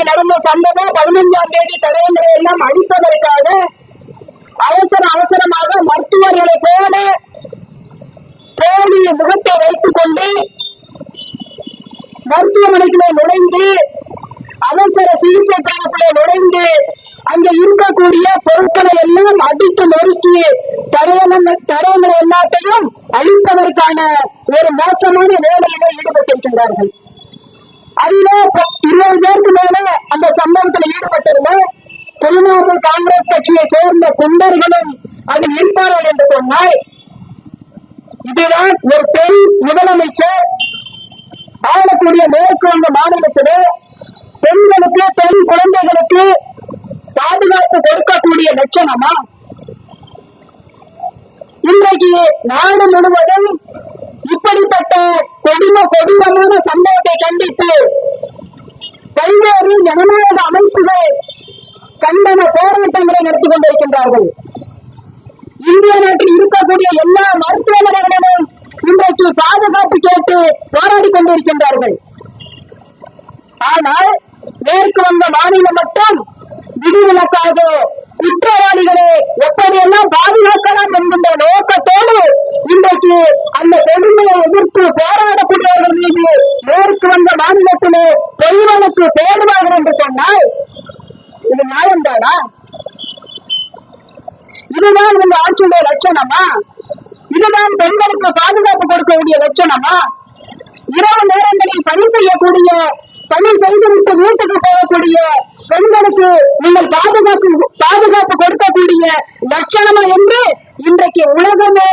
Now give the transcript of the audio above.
திருச்சியில் நடந்த சம்பவம் 15ஆம் தேதி தடயங்களை எல்லாம் அழிப்பதற்காக அவசரமாக மருத்துவர்களை போல போலி முகத்தை வைத்துக் கொண்டு மருத்துவமனைக்குள்ளே நுழைந்து அவசர சிகிச்சை பிரிவுக்குள்ளே நுழைந்து அங்க இருக்கக்கூடிய பொருட்களை எல்லாம் அடித்து நொறுக்கி தடயங்களை எல்லாத்தையும் அழிப்பதற்கான ஒரு மோசமான வேலையில ஈடுபட்டிருக்கின்றார்கள். அதிலே 20 பேருக்கு மேல அந்த சம்பவத்தில் ஈடுபட்டிருந்த தமிழ்நாடு காங்கிரஸ் கட்சியை சேர்ந்த குண்டர்களும் அதில் இருப்பார்கள் என்று சொன்னால், இதுதான் ஒரு பெண் முதலமைச்சர் ஆளக்கூடிய மேற்கு வங்க மாநிலத்திலே பெண்களுக்கு பெண் குழந்தைகளுக்கு பாதுகாப்பு கொடுக்கக்கூடிய லட்சணமா? இன்றைக்கு நாடு முழுவதும் இப்படிப்பட்ட கொடூரமான சம்பவத்தை கண்டித்து பல்வேறு ஜனநாயக அமைப்புகள் கண்டன போராட்டங்களை நடத்தி கொண்டிருக்கின்றார்கள். இந்திய நாட்டில் இருக்கக்கூடிய எல்லா மருத்துவமனைகளிலும் இன்றைக்கு பாதுகாப்பு கேட்டு போராடி கொண்டிருக்கின்றார்கள். ஆனால் மேற்கு வங்க மாநிலம் மட்டும் விதிவிலக்காக குற்றவாளிகளை எப்படியெல்லாம் பாதுகாக்கலாம் என்கின்ற நோக்கத்தோடு இன்றைக்கு அந்த கொடுமையை எதிர்த்து போராடக்கூடியவர்கள் மீது மேற்கு வங்க மாநிலத்திலே பொய்வனுக்கு போடுவார்கள் என்று சொன்னால் இது நியாயம்தானா? இதுதான் இந்த ஆட்சியுடைய லட்சணமா? இதுதான் பெண்களுக்கு பாதுகாப்பு கொடுக்கக்கூடிய லட்சணமா? இரவு நேரங்களில் பணி செய்துவிட்டு வீட்டுக்கு போகக்கூடிய பெண்களுக்கு நீங்கள் பாதுகாப்பு கொடுக்கக்கூடிய லட்சணமா என்று இன்றைக்கு உலகமே